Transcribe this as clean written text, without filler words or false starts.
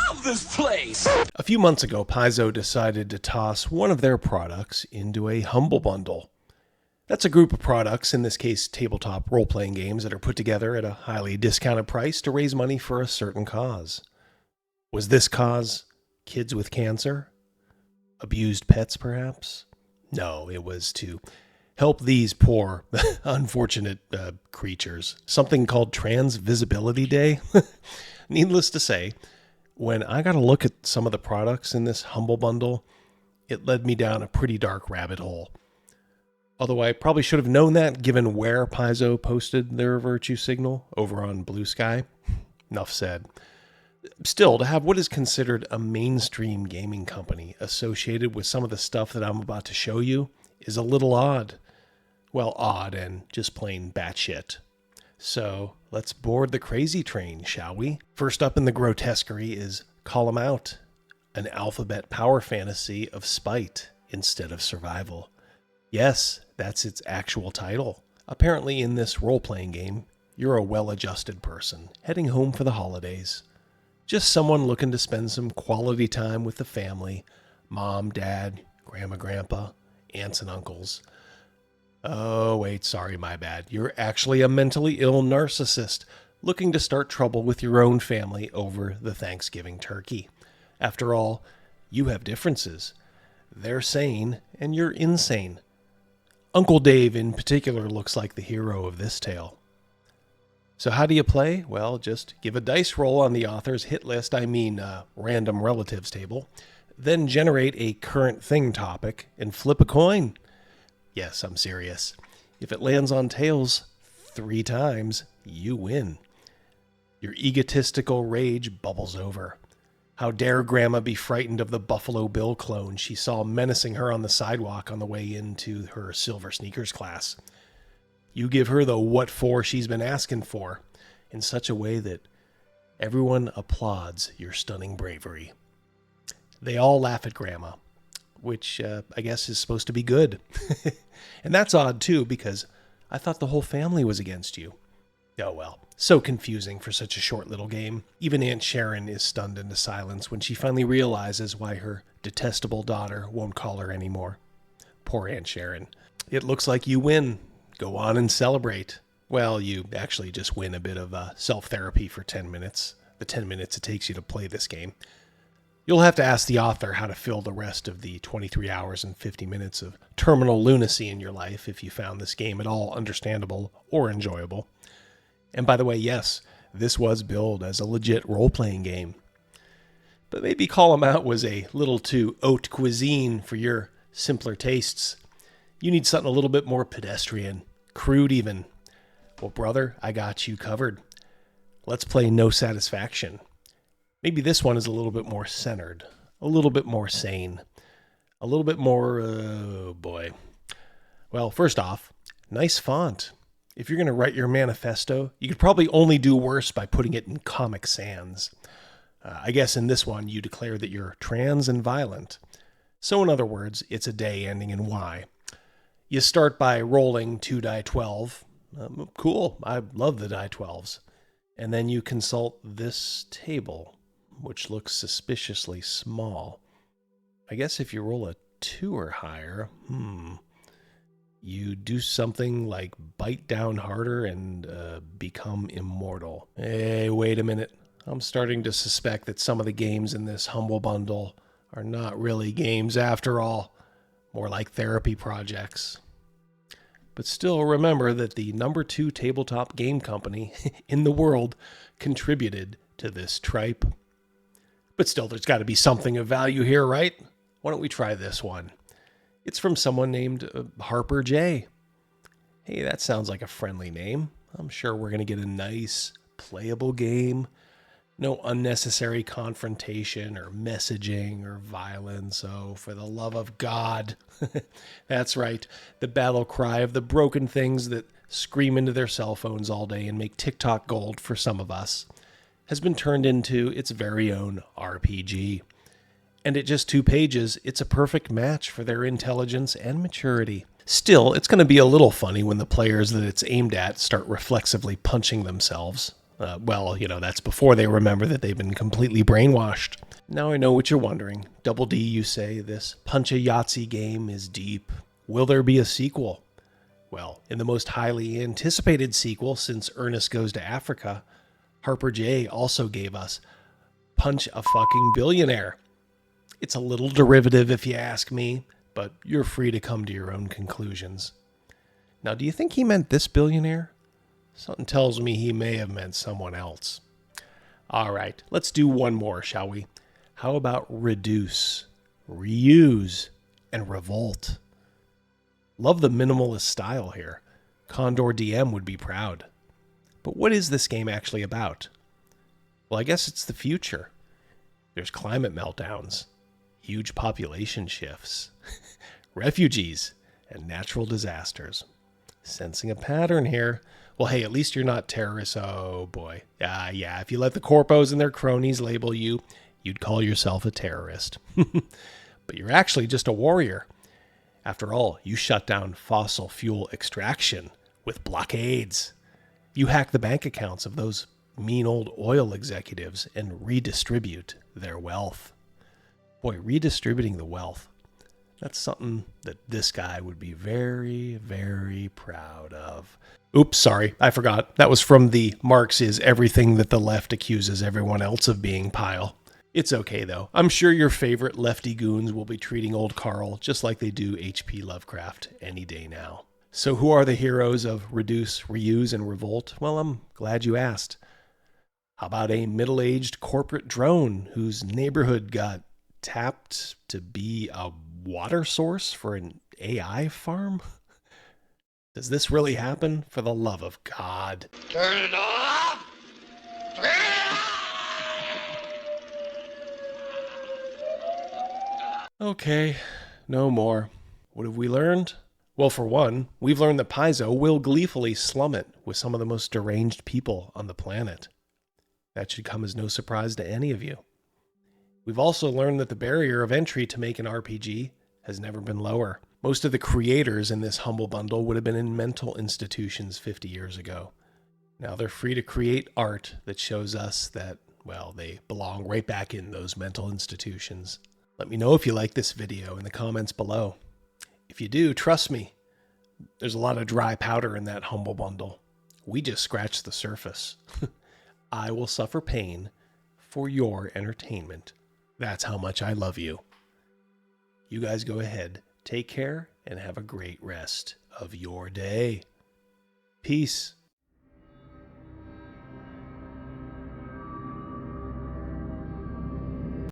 love this place! A few months ago, Paizo decided to toss one of their products into a Humble Bundle. That's a group of products, in this case tabletop role-playing games, that are put together at a highly discounted price to raise money for a certain cause. Was this cause kids with cancer? Abused pets, perhaps? No, it was to help these poor, unfortunate creatures. Something called Trans Visibility Day. Needless to say, when I got a look at some of the products in this Humble Bundle, it led me down a pretty dark rabbit hole. Although I probably should have known that, given where Paizo posted their virtue signal, over on Blue Sky. Enough said. Still, to have what is considered a mainstream gaming company associated with some of the stuff that I'm about to show you is a little odd. Well, odd and just plain batshit. So, let's board the crazy train, shall we? First up in the grotesquerie is Callum Out, an alphabet power fantasy of spite instead of survival. Yes, that's its actual title. Apparently in this role-playing game, you're a well-adjusted person, heading home for the holidays. Just someone looking to spend some quality time with the family, mom, dad, grandma, grandpa, aunts and uncles. Oh, wait, sorry, my bad. You're actually a mentally ill narcissist looking to start trouble with your own family over the Thanksgiving turkey. After all, you have differences. They're sane, and you're insane. Uncle Dave in particular looks like the hero of this tale. So how do you play? Well, just give a dice roll on the author's hit list, random relatives table, then generate a current thing topic and flip a coin. Yes, I'm serious. If it lands on tails 3 times, you win. Your egotistical rage bubbles over. How dare Grandma be frightened of the Buffalo Bill clone she saw menacing her on the sidewalk on the way into her Silver Sneakers class. You give her the what for she's been asking for in such a way that everyone applauds your stunning bravery. They all laugh at Grandma, which I guess is supposed to be good. And that's odd too, because I thought the whole family was against you. Oh well, so confusing for such a short little game. Even Aunt Sharon is stunned into silence when she finally realizes why her detestable daughter won't call her anymore. Poor Aunt Sharon. It looks like you win. Go on and celebrate. Well, you actually just win a bit of self-therapy for 10 minutes. The 10 minutes it takes you to play this game. You'll have to ask the author how to fill the rest of the 23 hours and 50 minutes of terminal lunacy in your life if you found this game at all understandable or enjoyable. And by the way, yes, this was billed as a legit role-playing game. But maybe Callum Out was a little too haute cuisine for your simpler tastes. You need something a little bit more pedestrian, crude even. Well, brother, I got you covered. Let's play No Satisfaction. Maybe this one is a little bit more centered, a little bit more sane, a little bit more, oh boy. Well, first off, nice font. If you're going to write your manifesto, you could probably only do worse by putting it in Comic Sans. I guess in this one, you declare that you're trans and violent. So in other words, it's a day ending in Y. You start by rolling 2 die 12. Cool, I love the die 12s. And then you consult this table, which looks suspiciously small. I guess if you roll a 2 or higher, you do something like bite down harder and become immortal. Hey, wait a minute. I'm starting to suspect that some of the games in this Humble Bundle are not really games after all. More like therapy projects. But still remember that the number 2 tabletop game company in the world contributed to this tripe. But still, there's got to be something of value here, right? Why don't we try this one? It's from someone named Harper J. Hey, that sounds like a friendly name. I'm sure we're going to get a nice, playable game. No unnecessary confrontation or messaging or violence. Oh, for the love of God. That's right. The battle cry of the broken things that scream into their cell phones all day and make TikTok gold for some of us has been turned into its very own RPG. And at just 2 pages, it's a perfect match for their intelligence and maturity. Still, it's going to be a little funny when the players that it's aimed at start reflexively punching themselves. Well, that's before they remember that they've been completely brainwashed. Now I know what you're wondering. Double D, you say, this Punch-a-Yahtzee game is deep. Will there be a sequel? Well, in the most highly anticipated sequel since Ernest Goes to Africa, Harper J also gave us Punch a Fucking Billionaire. It's a little derivative if you ask me, but you're free to come to your own conclusions. Now, do you think he meant this billionaire? Something tells me he may have meant someone else. All right, let's do one more, shall we? How about Reduce, Reuse, and Revolt? Love the minimalist style here. Condor DM would be proud. But what is this game actually about? Well, I guess it's the future. There's climate meltdowns, huge population shifts, refugees, and natural disasters. Sensing a pattern here. Well, hey, at least you're not terrorists. Oh, boy. Yeah, if you let the corpos and their cronies label you, you'd call yourself a terrorist. But you're actually just a warrior. After all, you shut down fossil fuel extraction with blockades. You hack the bank accounts of those mean old oil executives and redistribute their wealth. Boy, redistributing the wealth, that's something that this guy would be very, very proud of. Oops, sorry, I forgot. That was from the Marx is everything that the left accuses everyone else of being pile. It's okay, though. I'm sure your favorite lefty goons will be treating old Carl just like they do H.P. Lovecraft any day now. So who are the heroes of Reduce, Reuse, and Revolt? Well, I'm glad you asked. How about a middle-aged corporate drone whose neighborhood got tapped to be a water source for an AI farm? Does this really happen? For the love of God. Turn it off! Okay, no more. What have we learned? Well, for one, we've learned that Paizo will gleefully slum it with some of the most deranged people on the planet. That should come as no surprise to any of you. We've also learned that the barrier of entry to make an RPG has never been lower. Most of the creators in this humble bundle would have been in mental institutions 50 years ago. Now they're free to create art that shows us that, well, they belong right back in those mental institutions. Let me know if you like this video in the comments below. If you do, trust me, there's a lot of dry powder in that humble bundle. We just scratched the surface. I will suffer pain for your entertainment. That's how much I love you. You guys go ahead, take care, and have a great rest of your day. Peace.